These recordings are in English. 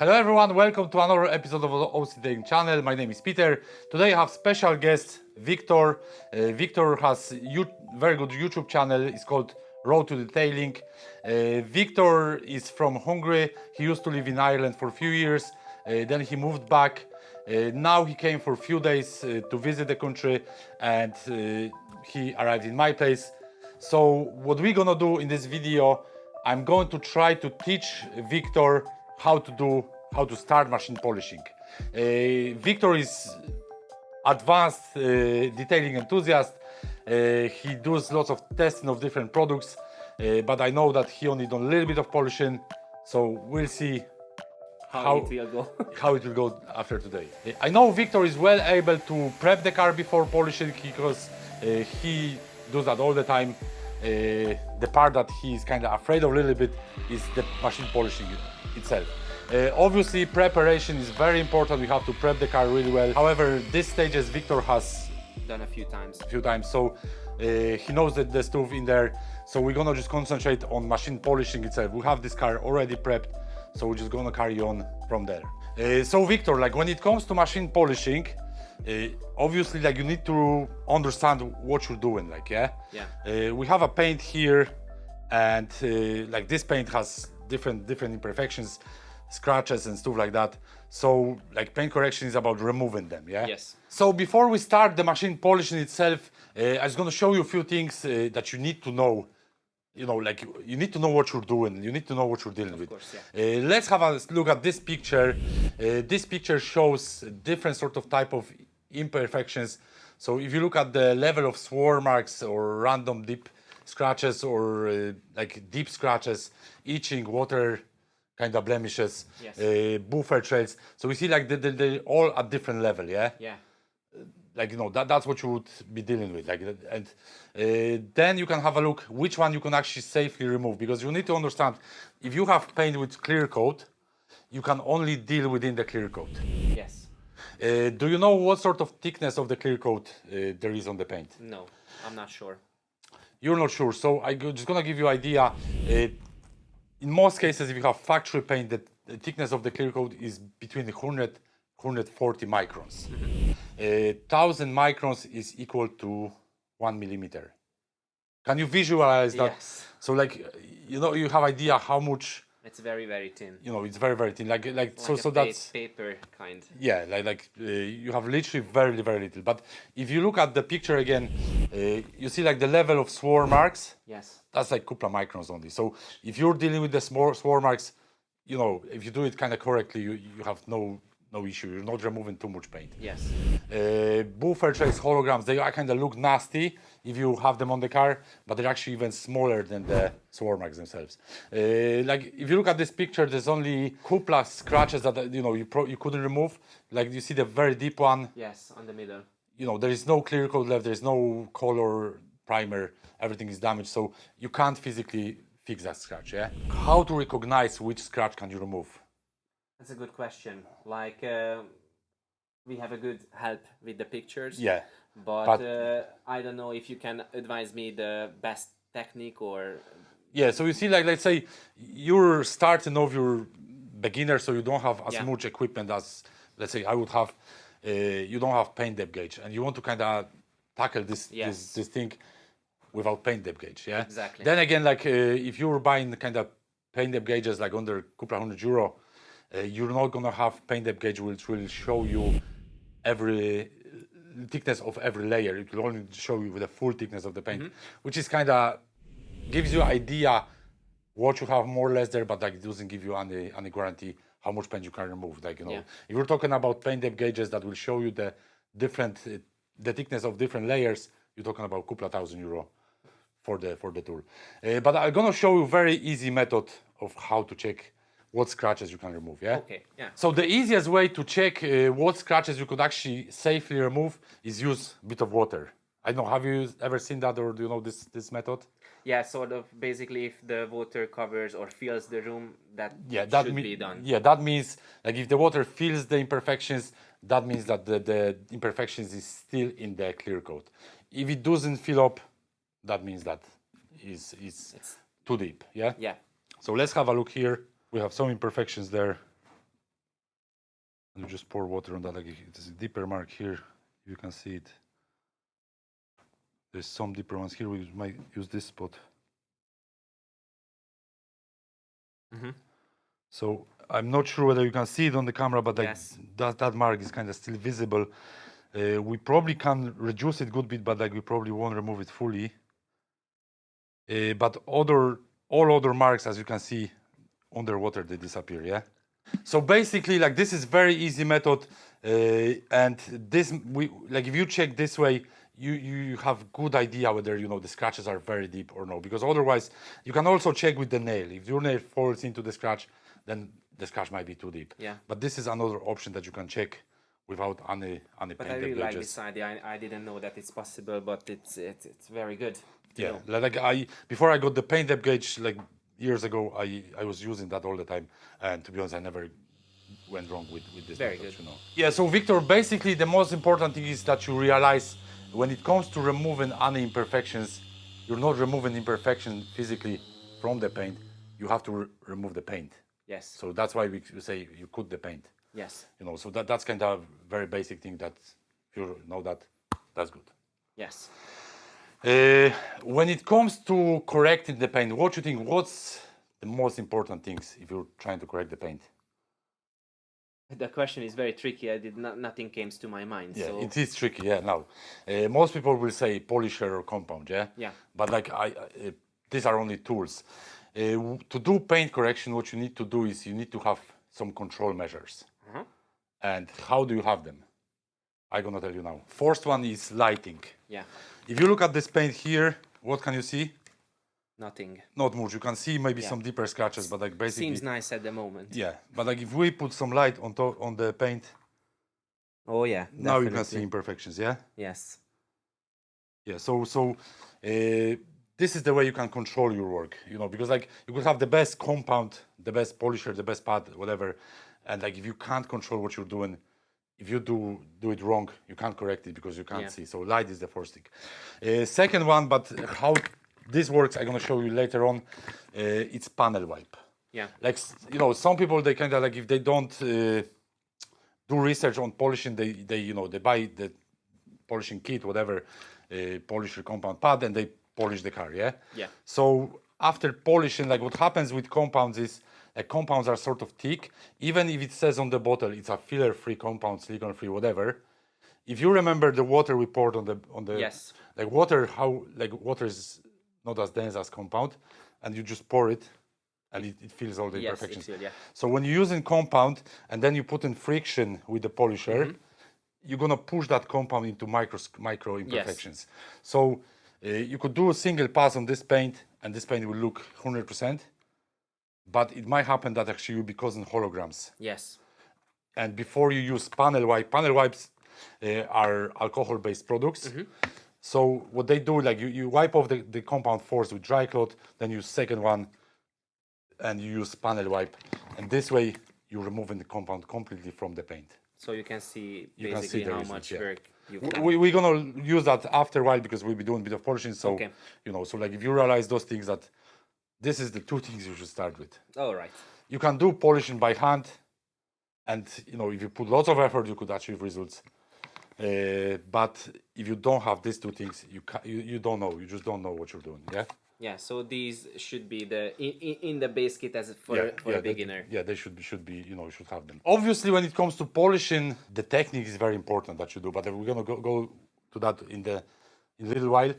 Hello everyone, welcome to another episode of the OCD channel. My name is Peter. Today I have special guest Viktor. Viktor has very good YouTube channel. It's called R2D Detailing. Viktor is from Hungary. He used to live in Ireland for a few years. Then he moved back. Now he came for a few days to visit the country, and he arrived in my place. So what we're gonna do in this video, I'm going to try to teach Viktor how to start machine polishing. Viktor is advanced detailing enthusiast. He does lots of testing of different products, but I know that he only done a little bit of polishing, so we'll see how it will go. how it will go after today. I know Viktor is well able to prep the car before polishing because he does that all the time. The part that he's kind of afraid of a little bit is the machine polishing itself. Obviously, preparation is very important. We have to prep the car really well. However, these stages Viktor has done a few times. So he knows that the stuff in there. So we're gonna just concentrate on machine polishing itself. We have this car already prepped, so we're just gonna carry on from there. So Viktor, like when it comes to machine polishing, obviously, like you need to understand what you're doing, like Yeah. we have a paint here, and like this paint has different imperfections, scratches and stuff like that. So like paint correction is about removing them, yeah. Yes. So before we start the machine polishing itself, I was going to show you a few things that you need to know. You know, like you need to know what you're doing. You need to know what you're dealing with. Of course, yeah. Let's have a look at this picture. This picture shows different sort of type of imperfections. So if you look at the level of swirl marks or random deep scratches or like deep scratches, itching, water kind of blemishes, Yes. buffer trails. So we see like they're all at different level, yeah? Yeah. Like, you know, that's what you would be dealing with. Like, and then you can have a look which one you can actually safely remove, because you need to understand, if you have paint with clear coat, you can only deal within the clear coat. Yes. Do you know what sort of thickness of the clear coat there is on the paint? No, I'm not sure. You're not sure, so I'm just gonna give you an idea. In most cases, if you have factory paint, the thickness of the clear coat is between 100 140 microns. 1000 microns is equal to 1 millimeter. Can you visualize that? Yes. So like, you know, you have idea how much, It's very, very thin. you know, it's very, very thin. Like so a that's, paper kind. yeah, you have literally very, very little. But if you look at the picture again, you see like the level of swirl marks, Yes. that's like couple of microns only. So if you're dealing with the small swirl marks, you know, if you do it kind of correctly, you have no issue. You're not removing too much paint. Yes. Buffer trace holograms, they kind of look nasty if you have them on the car, but they're actually even smaller than the swirl marks themselves. Like if you look at this picture, there's only couple of scratches that you know you couldn't remove. Like you see the very deep one. Yes, on the middle. You know, there is no clear coat left. There's no color primer. Everything is damaged, so you can't physically fix that scratch. Yeah. How to recognize which scratch can you remove? That's a good question. Like, we have a good help with the pictures. Yeah. But I don't know if you can advise me the best technique or. Yeah, so you see, like, let's say you're starting off, you're beginner, so you don't have as Yeah. much equipment as, let's say, I would have. You don't have paint depth gauge, and you want to kind of tackle Yes. this thing without paint depth gauge, yeah? Exactly. Then again, like, if you're buying kind of paint depth gauges, like under a couple of €100, you're not gonna have paint depth gauge which will show you every thickness of every layer. It will only show you the full thickness of the paint, which is kind of gives you idea what you have more or less there, but like it doesn't give you any guarantee how much paint you can remove. Like, you know, Yeah. if you're talking about paint depth gauges that will show you the different the thickness of different layers, you're talking about a couple of €1,000 for the tool. But I'm gonna show you very easy method of how to check what scratches you can remove. Yeah. Okay. Yeah. So the easiest way to check what scratches you could actually safely remove is use a bit of water. I don't know, have you ever seen that, or do you know this method? Yeah, sort of. Basically, if the water covers or fills the room, that should be done. Yeah, that means like if the water fills the imperfections, that means that the imperfections is still in the clear coat. If it doesn't fill up, that means that it's too deep. Yeah. Yeah. So let's have a look here. We have some imperfections there. And you just pour water on that. Like it's a deeper mark here. You can see it. There's some deeper ones here. We might use this spot. So I'm not sure whether you can see it on the camera, but like Yes. that mark is kind of still visible. We probably can reduce it a good bit, but like we probably won't remove it fully. But all other marks, as you can see, underwater they disappear. Yeah. So basically, like this is very easy method, and this if you check this way, you have good idea whether the scratches are very deep or no. Because otherwise, you can also check with the nail. If your nail falls into the scratch, then the scratch might be too deep. Yeah. But this is another option that you can check without any But I painted really like gauges. this idea. I didn't know that it's possible, but it's very good. to Yeah, know. like before I got the paint depth gauge like years ago, I was using that all the time, and to be honest, I never went wrong with this Very method, good. Yeah, so Victor, basically the most important thing is that you realize when it comes to removing any imperfections, you're not removing imperfection physically from the paint. You have to remove the paint. Yes. So that's why we say you coat the paint. Yes. So that's kind of very basic thing that if you know that, that's good. Yes. When it comes to correcting the paint, what do you think? What's the most important things if you're trying to correct the paint? The question is very tricky. Nothing came to my mind. Yeah, so it is tricky. Yeah, now most people will say polisher or compound. Yeah. Yeah. But like these are only tools. To do paint correction, what you need to do is you need to have some control measures. And how do you have them? I'm gonna tell you now. First one is lighting. Yeah. If you look at this paint here, what can you see? Nothing. Not much. You can see maybe some deeper scratches, but like basically. Seems nice at the moment. Yeah, but like if we put some light on the paint, Oh yeah. now you can definitely. see imperfections. Yeah. Yes. Yeah. So this is the way you can control your work. Because like you could have the best compound, the best polisher, the best pad, whatever, and like if you can't control what you're doing, if you do it wrong, you can't correct it because you can't see. So light is the first thing. Second one, but how this works, I'm gonna show you later on. It's panel wipe. Yeah. Like some people they kind of like if they don't do research on polishing, they buy the polishing kit, whatever, polisher compound pad, and they polish the car. Yeah. Yeah. So after polishing, like what happens with compounds is compounds are sort of thick. Even if it says on the bottle it's a filler-free compound, silicone-free, whatever. If you remember the water we poured on the Yes. like water is not as dense as compound, and you just pour it, and it fills all the imperfections. Yes, yeah. So when you're using compound and then you put in friction with the polisher, you're gonna push that compound into micro imperfections. So you could do a single pass on this paint, and this paint will look 100%. But it might happen that actually you'll be causing holograms. Yes. And before you use panel wipes are alcohol-based products. So what they do, like you wipe off the compound first with dry cloth, then you second one, and you use panel wipe. And this way, you're removing the compound completely from the paint. So you can see You basically the how results, much work you've done. We're gonna use that after a while because we'll be doing a bit of polishing. So Okay. so like if you realize those things, that this is the two things you should start with. All right. You can do polishing by hand, and if you put lots of effort, you could achieve results. But if you don't have these two things, you don't know. You just don't know what you're doing. Yeah. Yeah. So these should be in the base kit as for a beginner. They should be. You should have them. Obviously, when it comes to polishing, the technique is very important that you do. But we're gonna go to that in a little while.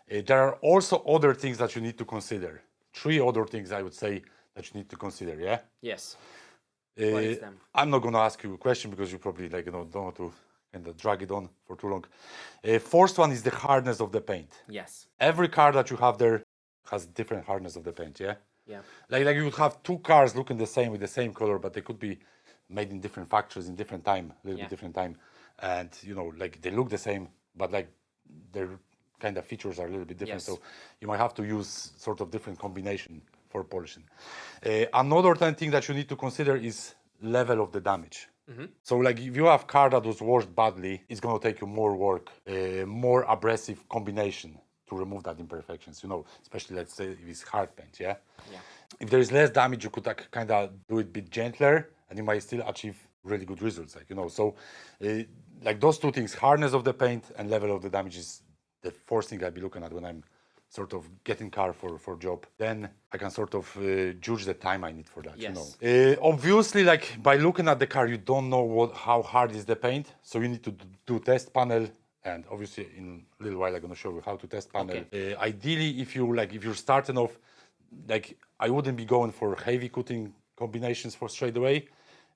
There are also other things that you need to consider. 3 other things I would say that you need to consider. Yeah. Yes. What is them? I'm not gonna ask you a question because you probably don't want to kind of drag it on for too long. First one is the hardness of the paint. Yes. Every car that you have there has different hardness of the paint. Yeah. Yeah. Like you would have 2 cars looking the same with the same color, but they could be made in different factories in different time, a little bit different time, and like they look the same, but like their kind of features are a little bit different. Yes. So you might have to use sort of different combination for polishing. Another thing that you need to consider is level of the damage. So like if you have car that was washed badly, it's going to take you more work, more abrasive combination to remove that imperfections, especially let's say if it's hard paint, yeah? Yeah. If there is less damage, you could kind of do it a bit gentler and you might still achieve really good results. Like, you know, so like those two things, hardness of the paint and level of the damage is the first thing I'll be looking at when I'm sort of getting car for job. Then I can sort of judge the time I need for that. Yes. You know, obviously, like by looking at the car, you don't know how hard is the paint, so you need to do test panel. And obviously, in a little while, I'm gonna show you how to test panel. Okay. Ideally, if you're starting off, like I wouldn't be going for heavy coating combinations for straight away.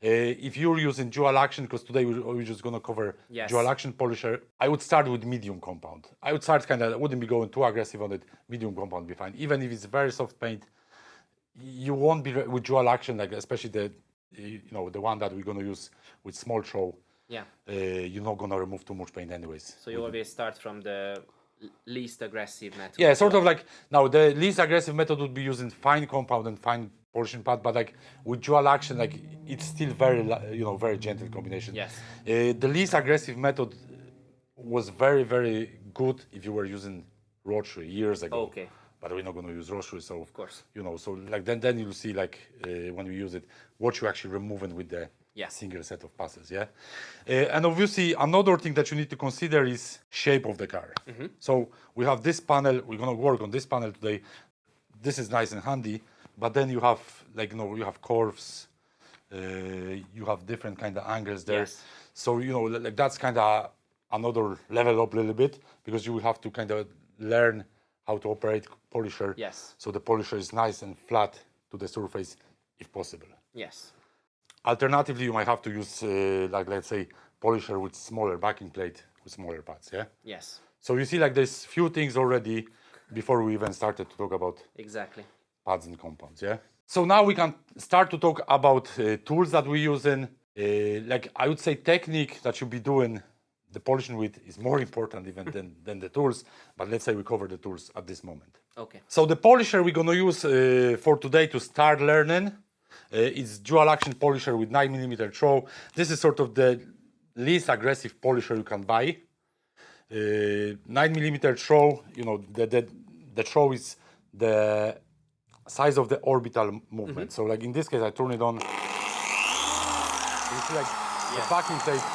If you're using dual action, because today we're just gonna cover Yes. dual action polisher, I would start with medium compound. I would start I wouldn't be going too aggressive on it. Medium compound would be fine. Even if it's very soft paint, you won't be with dual action, like especially the the one that we're gonna use with small throw. Yeah. You're not gonna remove too much paint anyways. So you always start from the least aggressive method. Yeah, sort of like now the least aggressive method would be using fine compound and fine polishing pad, but like with dual action, like it's still very very gentle combination. Yes. The least aggressive method was very good if you were using rotary years ago. Okay. But we're not going to use rotary, so Of course. so like then you'll see like when we use it, what you're actually removing with the Yeah. single set of passes. Yeah, and obviously another thing that you need to consider is shape of the car. So we have this panel. We're going to work on this panel today. This is nice and handy, but then you have you have curves. You have different kind of angles there. Yes. So like that's kind of another level up a little bit, because you will have to kind of learn how to operate polisher. Yes. So the polisher is nice and flat to the surface if possible. Yes. Alternatively, you might have to use like let's say polisher with smaller backing plate with smaller pads. Yeah. Yes. So you see like there's few things already before we even started to talk about Exactly. pads and compounds. Yeah. So now we can start to talk about tools that we use in. Like I would say technique that you'll be doing the polishing with is more important even than the tools. But let's say we cover the tools at this moment. Okay. So the polisher we're gonna use for today to start learning is dual action polisher with 9mm throw. This is sort of the least aggressive polisher you can buy. 9mm throw, the throw is the size of the orbital movement. So like in this case, I turn it on. You see like the backing plate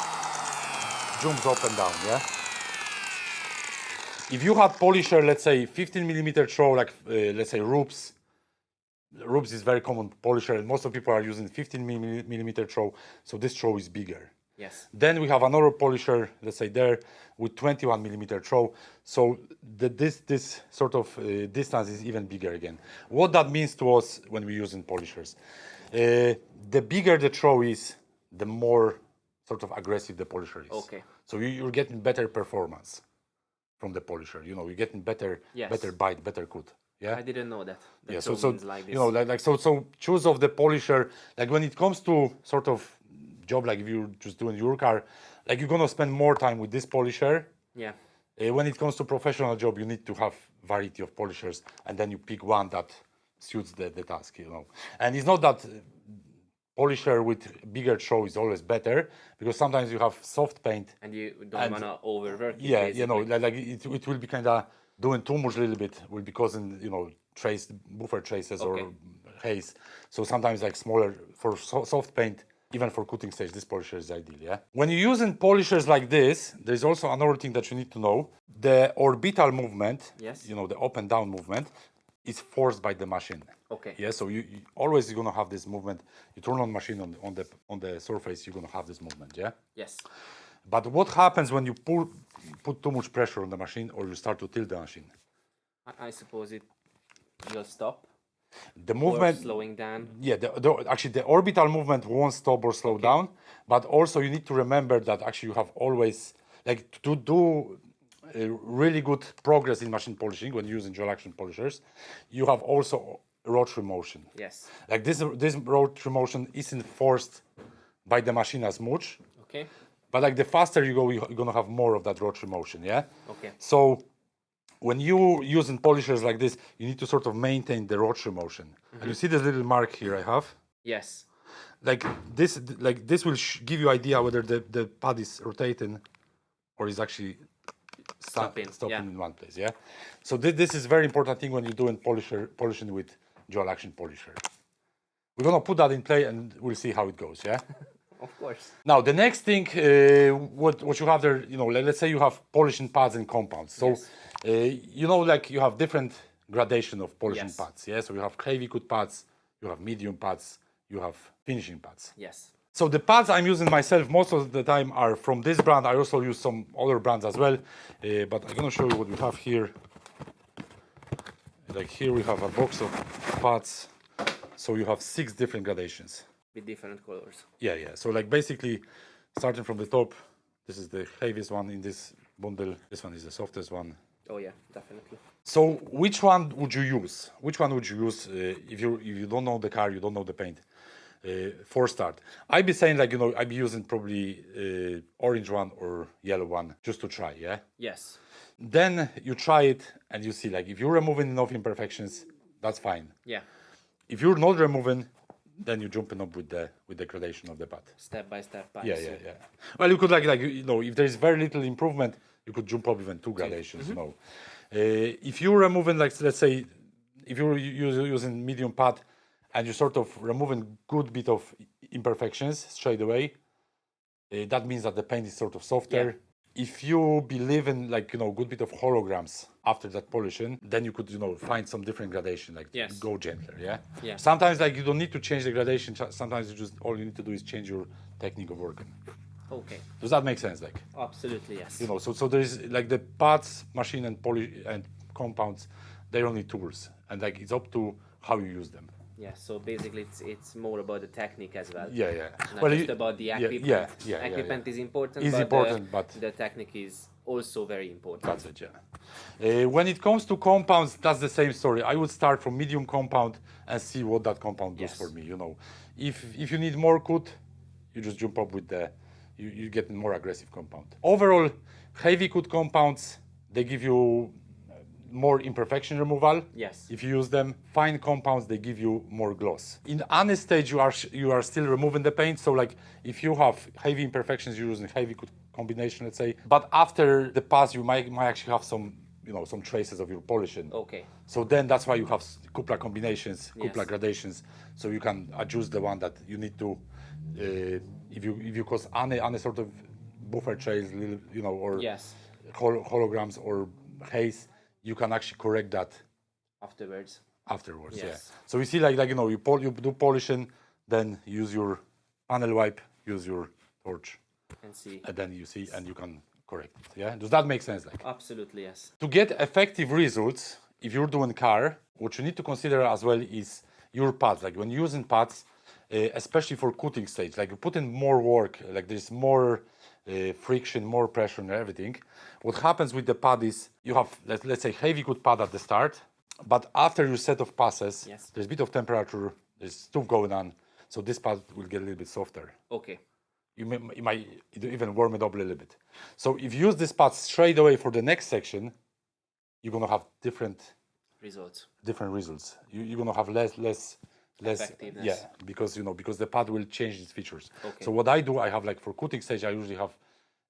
jumps up and down, yeah? If you had polisher, let's say 15mm throw, like let's say Rubes. Rubes is very common polisher, and most of people are using 15mm throw, so this throw is bigger. Yes. Then we have another polisher, let's say there, with 21mm throw. So this sort of distance is even bigger again. What that means to us when we're using polishers, the bigger the throw is, the more sort of aggressive the polisher is. Okay. So you're getting better performance from the polisher. You're getting better bite, better cut. Yeah. I didn't know that. Yeah. So like this. So choose of the polisher. Like when it comes to sort of job, like if you're just doing your car, like you're gonna spend more time with this polisher. Yeah. When it comes to professional job, you need to have variety of polishers, and then you pick one that suits the task. And it's not that polisher with bigger throw is always better, because sometimes you have soft paint. And you don't want to overwork it. Yeah, basically. like it will be kind of doing too much a little bit, will be causing buffer traces Okay. or haze. So sometimes like smaller for soft paint, even for cutting stage, this polisher is ideal. Yeah. When you're using polishers like this, there's also another thing that you need to know: the orbital movement. Yes. The up and down movement is forced by the machine. Okay. Yeah. So you always you're gonna have this movement. You turn on machine on the surface, you're gonna have this movement. Yeah. Yes. But what happens when you put too much pressure on the machine, or you start to tilt the machine? I suppose it will stop. The movement, or slowing down. Yeah, actually the orbital movement won't stop or slow down, but also you need to remember that actually you have always, like to do really good progress in machine polishing when using dual action polishers, you have also rotary motion. Yes. Like this rotary motion isn't forced by the machine as much. Okay. But like the faster you go, you're gonna have more of that rotary motion, yeah? Okay. So when you using polishers like this, you need to sort of maintain the rotary motion. And you see this little mark here I have? Yes. Like this will give you idea whether the pad is rotating or is actually stopping in one place, yeah? So this is very important thing when you're doing polishing with dual action polisher. We're gonna put that in play and we'll see how it goes, yeah? Of course. Now, the next thing, what you have there, let's say you have polishing pads and compounds. So, Yes. like you have different gradation of polishing Yes. pads, yeah? So you have heavy coat pads, you have medium pads, you have finishing pads. Yes. So the pads I'm using myself most of the time are from this brand. I also use some other brands as well, but I'm gonna show you what we have here. Like here we have a box of pads. So you have 6 different gradations. With different colors. Yeah. So like basically, starting from the top, this is the heaviest one in this bundle. This one is the softest one. Oh yeah, definitely. So which one would you use? Which one would you use if you don't know the car, you don't know the paint? For start, I'd be saying like I'd be using probably orange one or yellow one just to try. Yeah. Yes. Then you try it and you see like if you're removing enough imperfections, that's fine. Yeah. If you're not removing, then you're jumping up with the gradation of the pad. Step by step. Yeah. Well, you could like if there is very little improvement, you could jump up even 2 gradations. If you're removing let's say if you're using medium pad and you're sort of removing good bit of imperfections straight away, that means that the paint is sort of softer. Yeah. If you believe in good bit of holograms after that polishing, then you could find some different gradation, like Yes. go gentler. Yeah. Sometimes like you don't need to change the gradation. Sometimes you just all you need to do is change your technique of working. Okay. Does that make sense? Like Absolutely yes. so there is like the pads, machine, and and compounds. They're only tools, and like it's up to how you use them. Yeah. So basically, it's more about the technique as well. Yeah. Not just about the equipment. Equipment is important. Is but important, but the technique is also very important. that's it. Yeah. When it comes to compounds, that's the same story. I would start from medium compound and see what that compound does Yes. for me. If you need more coat, you just jump up with you get more aggressive compound. Overall, heavy coat compounds, they give you more imperfection removal. Yes. If you use them. Fine compounds, they give you more gloss. In any stage, you are still removing the paint. So like if you have heavy imperfections, you're using heavy coat combination, let's say. But after the pass, you might actually have some some traces of your polishing. Okay. So then that's why you have cupla combinations, cupla Yes. gradations. So you can adjust the one that you need to. If you cause any sort of buffer trails, or Yes. holograms or haze, you can actually correct that Afterwards. afterwards. Yes. Yeah. So you see, you do polishing, then use your panel wipe, use your torch, And see. and then you see, and you can correct it. Yeah. Does that make sense? Like Absolutely yes. to get effective results, if you're doing car, what you need to consider as well is your pads. Like when using pads, especially for coating stage, like you put in more work, like there's more friction, more pressure and everything. What happens with the pad is you have, let's say, heavy coat pad at the start, but after your set of passes, Yes. there's a bit of temperature, there's stuff going on, so this pad will get a little bit softer. Okay. You might even warm it up a little bit. So if you use this pad straight away for the next section, you're gonna have different Results. results. You're gonna have less Effectiveness. yeah, because because the pad will change its features. Okay. So what I do, I have like for coating stage, I usually have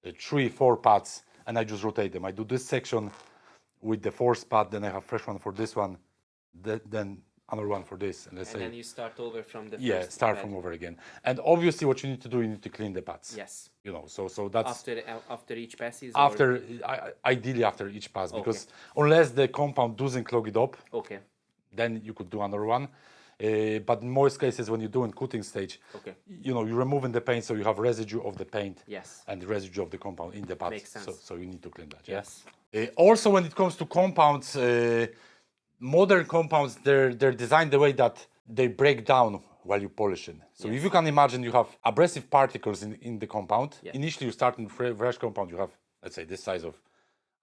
3-4 pads, and I just rotate them. I do this section with the force pad, then I have fresh one for this one, then another one for this, and let's And say then you start over from the first start pad. from over again. And obviously, what you need to do, you need to clean the pads. Yes. So that's After each passes. after ideally after each pass, because unless the compound doesn't clog it up, Okay. then you could do another one. But in most cases, when you're doing coating stage, Okay. you're removing the paint, so you have residue of the paint Yes. and the residue of the compound in the pad. Makes sense. So you need to clean that. Yes. Also, when it comes to compounds, modern compounds, they're designed the way that they break down while you're polishing. So if you can imagine, you have abrasive particles in the compound. Yeah. Initially, you start in fresh compound, you have, let's say, this size of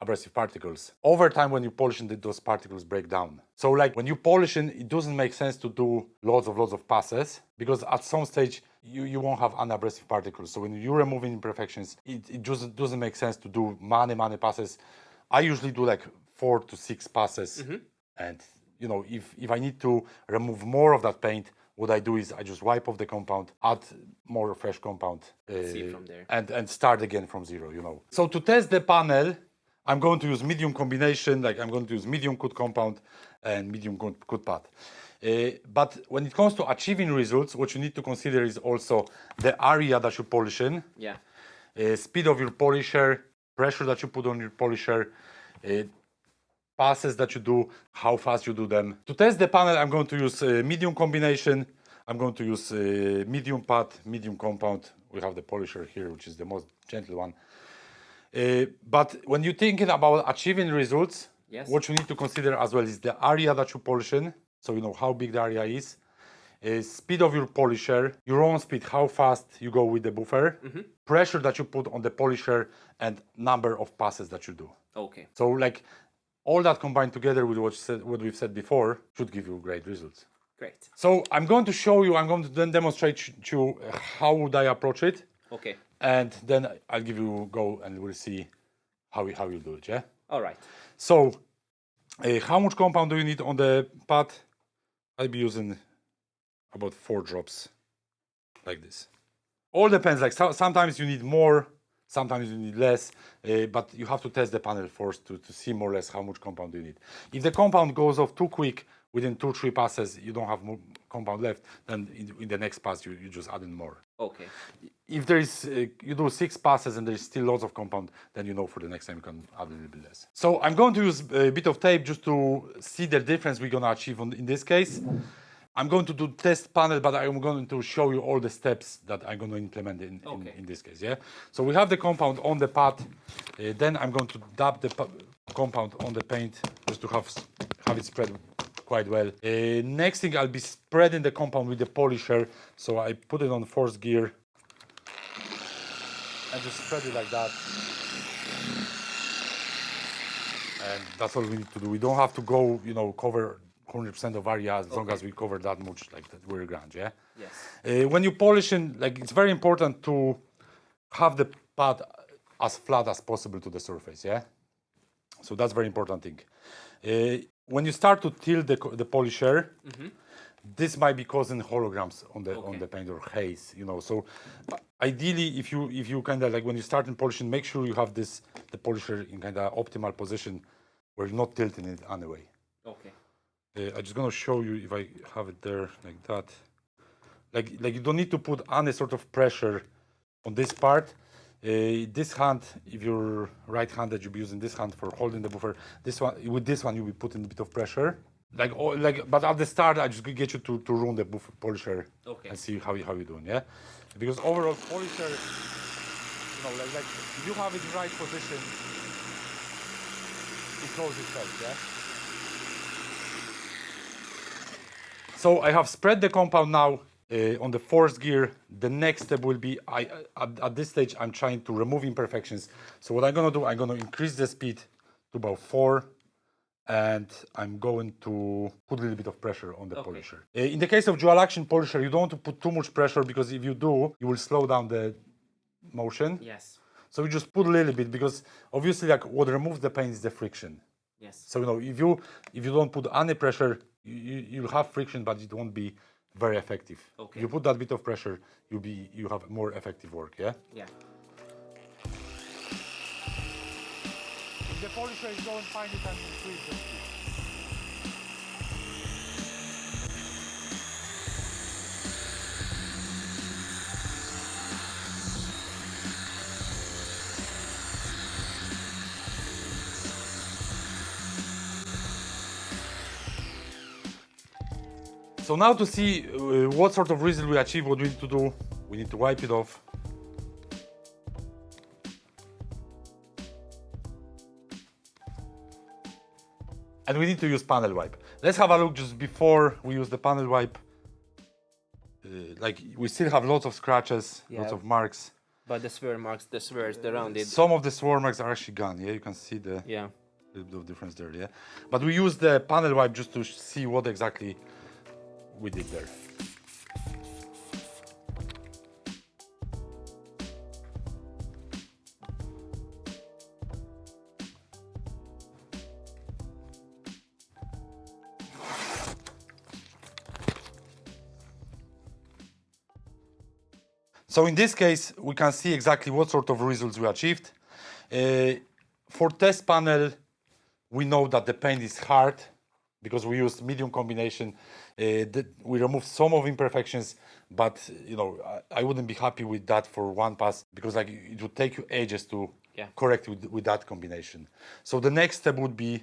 abrasive particles. Over time, when you polishing, those particles break down. So like when you polishing, it doesn't make sense to do lots of passes, because at some stage you won't have unabrasive particles. So when you're removing imperfections, it just doesn't make sense to do many passes. I usually do like 4 to 6 passes. And if I need to remove more of that paint, what I do is I just wipe off the compound, add more fresh compound, See from there. and start again from zero. So to test the panel, I'm going to use medium combination, like I'm going to use medium coat compound and medium coat pad. But when it comes to achieving results, what you need to consider is also the area that you polish in, Yeah. speed of your polisher, pressure that you put on your polisher, passes that you do, how fast you do them. To test the panel, I'm going to use medium combination. I'm going to use medium pad, medium compound. We have the polisher here, which is the most gentle one. But when you're thinking about achieving results, Yes. what you need to consider as well is the area that you polish in. So you know how big the area is. Speed of your polisher, your own speed, how fast you go with the buffer, pressure that you put on the polisher, and number of passes that you do. Okay. So like all that combined together with what we've said before should give you great results. Great. So I'm going to show you, I'm going to then demonstrate to you how would I approach it. Okay. And then I'll give you a go and we'll see how you do it, yeah? All right. So how much compound do you need on the pad? I'll be using about 4 drops like this. All depends, like sometimes you need more, sometimes you need less, but you have to test the panel first to see more or less how much compound you need. If the compound goes off too quick, within 2-3 passes you don't have more compound left, then in the next pass you just add in more. Okay. If there is, you do 6 passes and there is still lots of compound, then you know for the next time you can add a little bit less. So I'm going to use a bit of tape just to see the difference we're going to achieve in this case. I'm going to do test panel, but I'm going to show you all the steps that I'm going to implement in this case. Yeah. So we have the compound on the pad. Then I'm going to dab the compound on the paint just to have it spread quite well. Next thing, I'll be spreading the compound with the polisher. So I put it on 4th gear and just spread it like that. And that's all we need to do. We don't have to go, cover 100% of area as long as we cover that much, like that we're grand, yeah? Yes. When you polishing, like it's very important to have the pad as flat as possible to the surface, yeah? So that's very important thing. When you start to tilt the polisher, this might be causing holograms on the paint or haze, So ideally, if you kind of like when you start in polishing, make sure you have the polisher in kind of optimal position where you're not tilting it anyway. Okay. I'm just gonna show you if I have it there like that. Like you don't need to put any sort of pressure on this part. This hand, if you're right-handed, you'll be using this hand for holding the buffer. With this one, you'll be putting a bit of pressure. But at the start, I just get you to run the buffer polisher and see how you're doing, yeah. Because overall polisher, like if you have it in the right position, it goes itself, yeah. So I have spread the compound now on the 4th gear. The next step will be, at this stage, I'm trying to remove imperfections. So what I'm going to do, I'm going to increase the speed to about 4, and I'm going to put a little bit of pressure on the polisher. In the case of dual action polisher, you don't want to put too much pressure, because if you do, you will slow down the motion. Yes. So you just put a little bit, because obviously like what removes the paint is the friction. Yes. So if you don't put any pressure, you'll have friction, but it won't be very effective. Okay. If you put that bit of pressure, you have more effective work, yeah? Yeah. If the polisher is going fine, you can increase the speed. So now to see what sort of result we achieve, what we need to do, we need to wipe it off. And we need to use panel wipe. Let's have a look just before we use the panel wipe. Like we still have lots of scratches, lots of marks. But the swirl marks, the swirls, the rounded. Some of the swirl marks are actually gone, yeah? You can see the little bit of difference there, yeah? But we use the panel wipe just to see what exactly we did there. So in this case, we can see exactly what sort of results we achieved. For test panel, we know that the paint is hard, because we used medium combination. We removed some of imperfections, but I wouldn't be happy with that for one pass, because like it would take you ages to correct with that combination. So the next step would be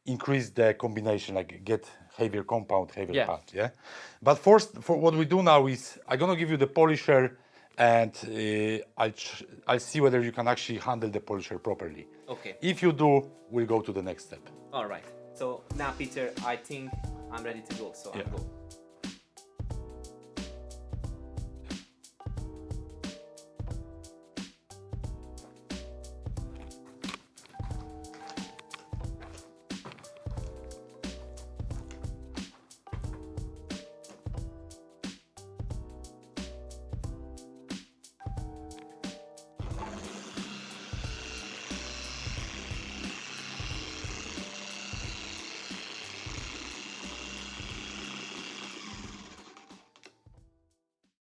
increase the combination, like get heavier compound, heavier pad. Yeah. But first, for what we do now is I'm gonna give you the polisher, and I'll see whether you can actually handle the polisher properly. Okay. If you do, we'll go to the next step. All right. So now, Peter, I think I'm ready to go. So I'll go.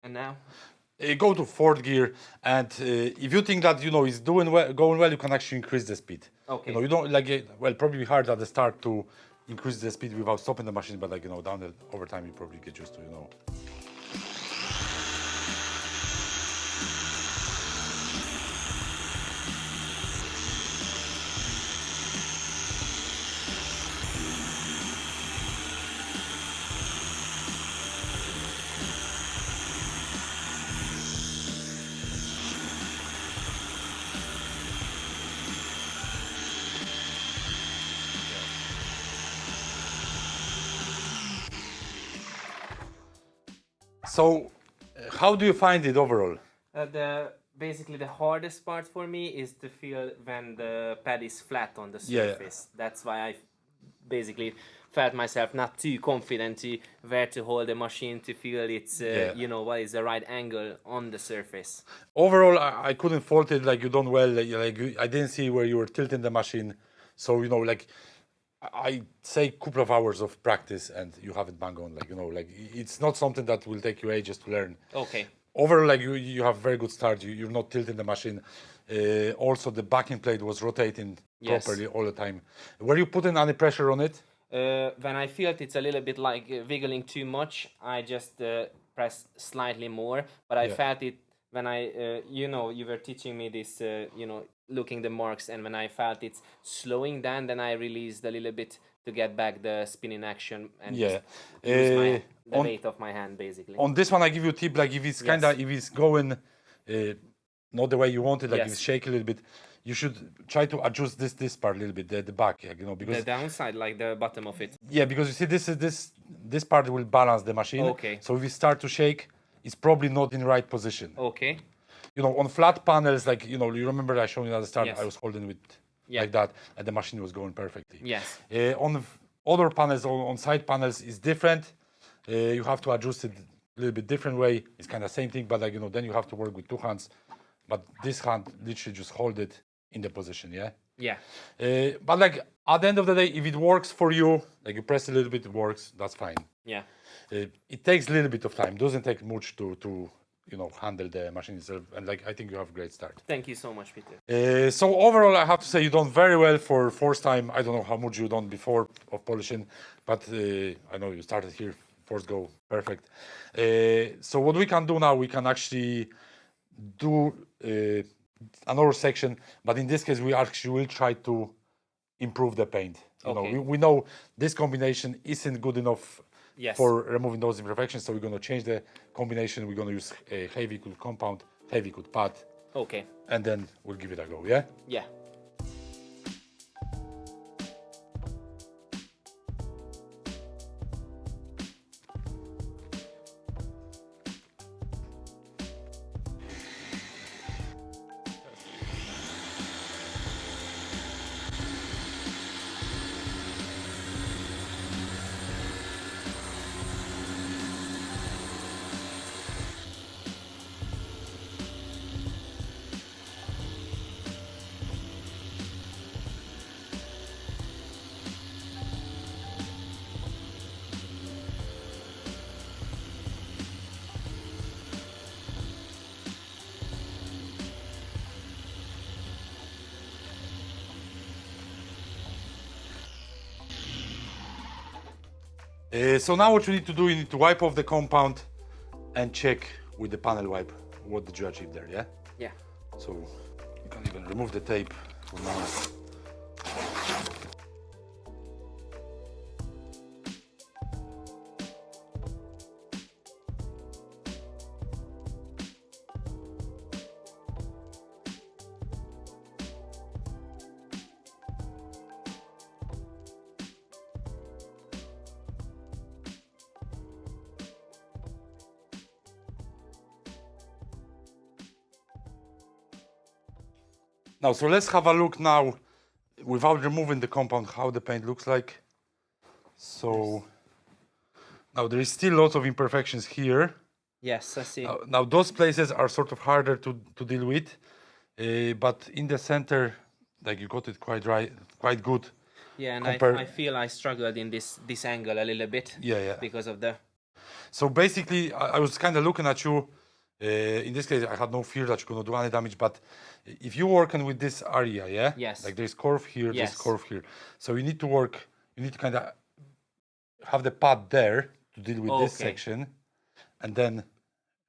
And now? Go to fourth gear, and if you think that it's going well, you can actually increase the speed. Okay. You don't probably be hard at the start to increase the speed without stopping the machine, but over time you probably get used to So, how do you find it overall? Basically the hardest part for me is to feel when the pad is flat on the surface. That's why I basically felt myself not too confident to where to hold the machine, to feel it's what is the right angle on the surface. Overall, I couldn't fault it. Like you done well. I didn't see where you were tilting the machine, so I say couple of hours of practice and you have it bang on. It's not something that will take you ages to learn. Okay. Overall, you have very good start. You're not tilting the machine. Also, the backing plate was rotating properly all the time. Were you putting any pressure on it? When I felt it's a little bit like wiggling too much, I just press slightly more. But I felt it when you were teaching me this, looking the marks, and when I felt it's slowing down, then I released a little bit to get back the spinning action and just use the weight of my hand, basically. On this one, I give you a tip, like if it's if it's going not the way you want it, like if it's shaky a little bit, you should try to adjust this part a little bit, the back, because the downside, like the bottom of it. Yeah, because you see this part will balance the machine. Okay. So if you start to shake, it's probably not in the right position. Okay. On flat panels, like you remember I showed you at the start, I was holding it like that, and the machine was going perfectly. Yes. On other panels, on side panels, is different. You have to adjust it a little bit different way. It's kind of same thing, but then you have to work with two hands. But this hand literally just hold it in the position, yeah. Yeah. But at the end of the day, if it works for you, you press a little bit, it works. That's fine. Yeah. It takes a little bit of time. Doesn't take much to handle the machine itself, and I think you have a great start. Thank you so much, Peter. So overall, I have to say you done very well for first time. I don't know how much you done before of polishing, but I know you started here first go perfect. So what we can do now, we can actually do another section, but in this case, we actually will try to improve the paint. We know this combination isn't good enough for removing those imperfections, so we're going to change the combination. We're going to use a heavy coat compound, heavy coat pad. Okay. And then we'll give it a go, yeah? Yeah. So now what you need to do, you need to wipe off the compound and check with the panel wipe what did you achieve there, yeah? Yeah. So you can even remove the tape for now. Now, so let's have a look now, without removing the compound, how the paint looks like. So, now there is still lots of imperfections here. Yes, I see. Now those places are sort of harder to deal with, but in the center, like you got it quite good. Yeah, and compare- I feel I struggled in this angle a little bit. Yeah. Because of the. So basically, I was kind of looking at you. In this case, I had no fear that you're gonna do any damage, but if you're working with this area, yeah, Yes. like there's curve here, Yes. there's curve here, so you need to kind of have the pad there to deal with this Okay. section, and then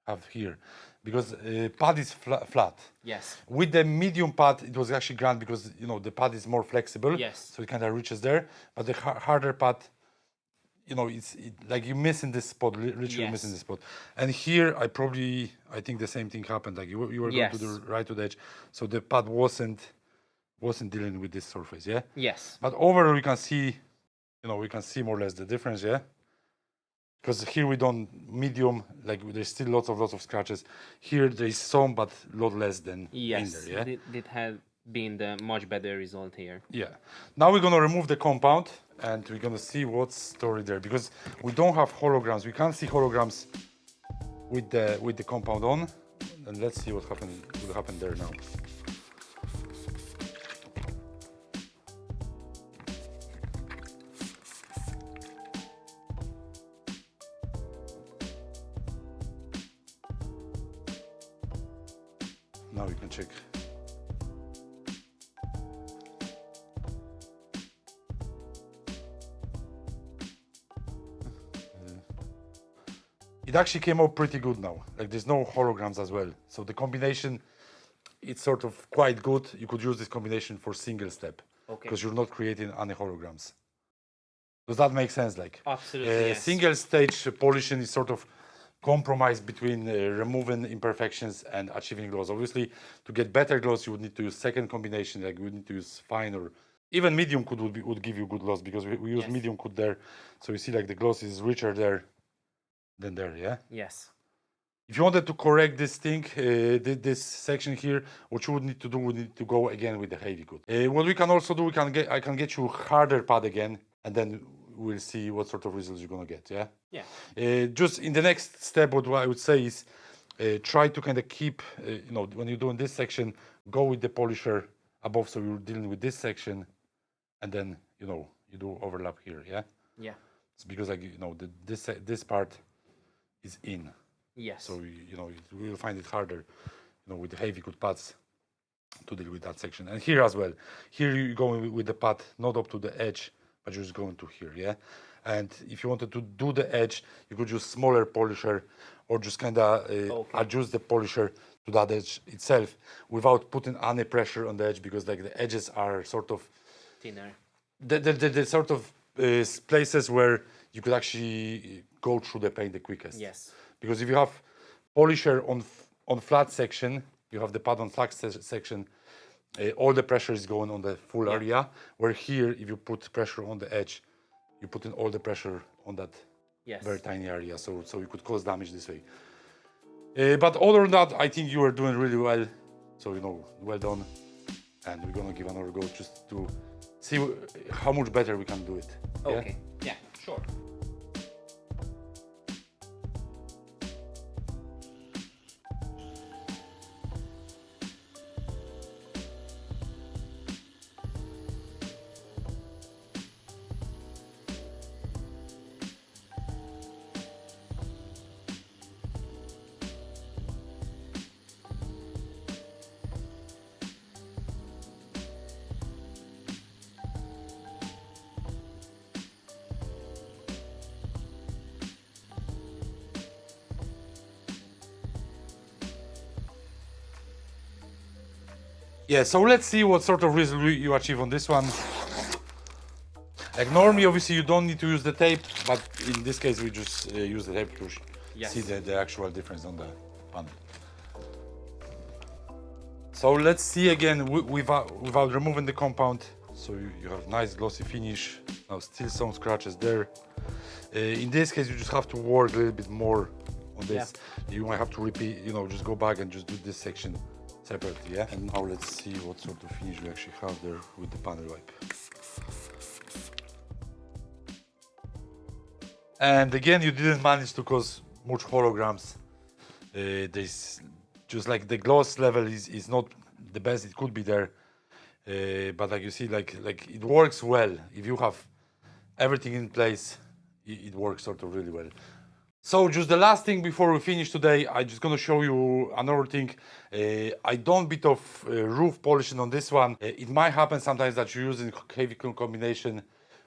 have here, because pad is flat. Yes. With the medium pad, it was actually grand because the pad is more flexible. Yes. So it kind of reaches there, but the harder pad, it's like you're missing this spot, literally Yes. missing this spot. And here, I think the same thing happened. Like you were going to Yes. the right to the edge, so the pad wasn't dealing with this surface, yeah. Yes. But overall, we can see more or less the difference, yeah. Because here we don't medium, like there's still lots of scratches. Here there is some, but a lot less than Yes. in there, yeah. It had been the much better result here. Yeah. Now we're gonna remove the compound and we're gonna see what's stored there, because we don't have holograms. We can't see holograms with the compound on. And let's see what will happen there now. Now we can check. It actually came out pretty good now. Like there's no holograms as well. So the combination, it's sort of quite good. You could use this combination for single step. Okay. Because you're not creating any holograms. Does that make sense? Like Absolutely. Yes. single stage polishing is sort of compromise between removing imperfections and achieving gloss. Obviously, to get better gloss, you would need to use second combination. Like you would need to use fine or even medium coat would give you good gloss, because we use Yes. medium coat there. So you see like the gloss is richer there than there, yeah? Yes. If you wanted to correct this thing, this section here, what you would need to do, would need to go again with the heavy coat. What we can also do, I can get you harder pad again, and then we'll see what sort of results you're gonna get, yeah? Yeah. Just in the next step, what I would say is try to kind of keep, when you're doing this section, go with the polisher above, so you're dealing with this section, and then, you do overlap here, yeah? Yeah. It's because this part is in. Yes. So you will find it harder, with the heavy coat pads to deal with that section. And here as well. Here you go with the pad not up to the edge, but you're just going to here, yeah. And if you wanted to do the edge, you could use smaller polisher, or just kind of adjust the polisher to that edge itself without putting any pressure on the edge, because like the edges are sort of thinner. the sort of places where you could actually go through the paint the quickest. Yes. Because if you have polisher on flat section, you have the pad on flat section, all the pressure is going on the full area. Where here, if you put pressure on the edge, you put in all the pressure on that very tiny area. So you could cause damage this way. But other than that, I think you are doing really well. So well done. And we're gonna give another go just to see how much better we can do it. Yeah? Okay. Yeah. Sure. Yeah, so let's see what sort of result you achieve on this one. Like normally, obviously, you don't need to use the tape, but in this case, we just use the tape to see the actual difference on the panel. So let's see again without removing the compound. So you have nice glossy finish. Now still some scratches there. In this case, you just have to work a little bit more on this. Yeah. You might have to repeat, you know, just go back and just do this section separately, yeah? And now let's see what sort of finish we actually have there with the panel wipe. And again, you didn't manage to cause much holograms. There's just like the gloss level is not the best it could be there. But like you see, like it works well. If you have everything in place, it works sort of really well. So just the last thing before we finish today, I'm just gonna show you another thing. I done a bit of roof polishing on this one. It might happen sometimes that you're using heavy combination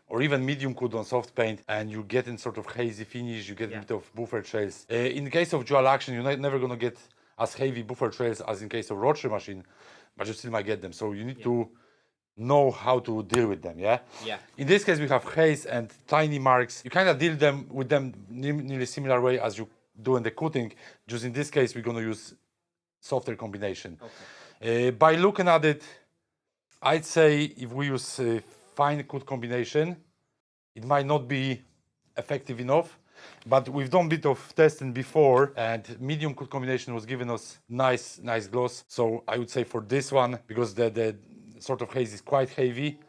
or even medium coat on soft paint and you get in sort of hazy finish, you get a bit of buffer trails. In the case of dual action, you're never gonna get as heavy buffer trails as in case of rotary machine, but you still might get them. So you need to know how to deal with them, yeah? In this case, we have haze and tiny marks. You kind of deal with them nearly similar way as you do in the coating. Just in this case, we're gonna use softer combination. By looking at it, I'd say if we use fine coat combination, it might not be effective enough. But we've done a bit of testing before and medium coat combination was giving us nice gloss. So I would say for this one, because the sort of haze is quite heavy,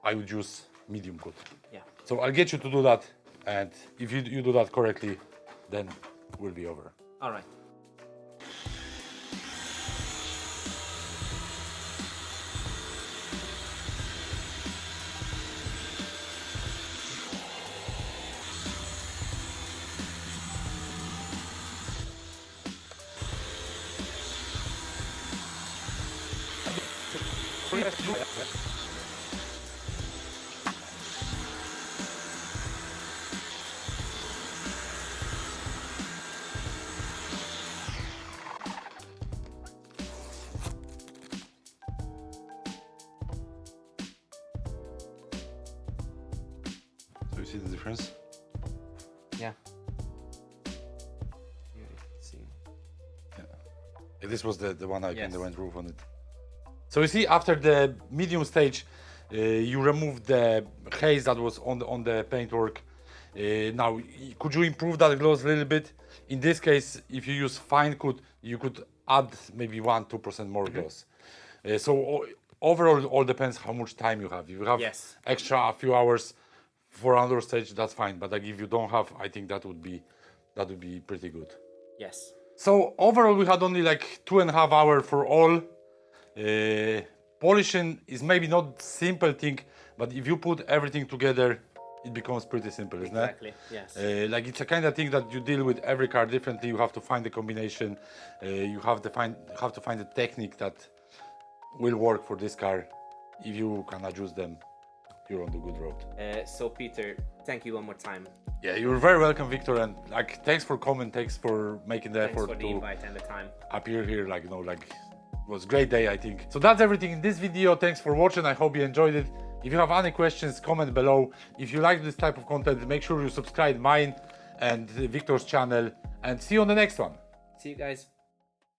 I would use medium coat. So I'll get you to do that, and if you do that correctly, then we'll be over. All right. So you see the difference? Yeah. This was the one I kind of went roof on it. So you see, after the medium stage, you remove the haze that was on the paintwork. Now, could you improve that gloss a little bit? In this case, if you use fine coat, you could add maybe 1-2% more gloss. So overall, it all depends how much time you have. If you have extra a few hours for another stage, that's fine. But like if you don't have, I think that would be pretty good. Yes. So overall, we had only like 2.5 hours for all. Polishing is maybe not simple thing, but if you put everything together, it becomes pretty simple, isn't it? Exactly. Yes. Like it's a kind of thing that you deal with every car differently. You have to find the combination. You have to find the technique that will work for this car. If you can adjust them, you're on the good road. So Peter, thank you one more time. Yeah, you're very welcome, Viktor, and like thanks for coming, thanks for making the effort for the invite and the time. Appear here. Like, you know, like it was a great day, I think. So that's everything in this video. Thanks for watching. I hope you enjoyed it. If you have any questions, comment below. If you like this type of content, make sure you subscribe mine and Viktor's channel, and see you on the next one. See you guys.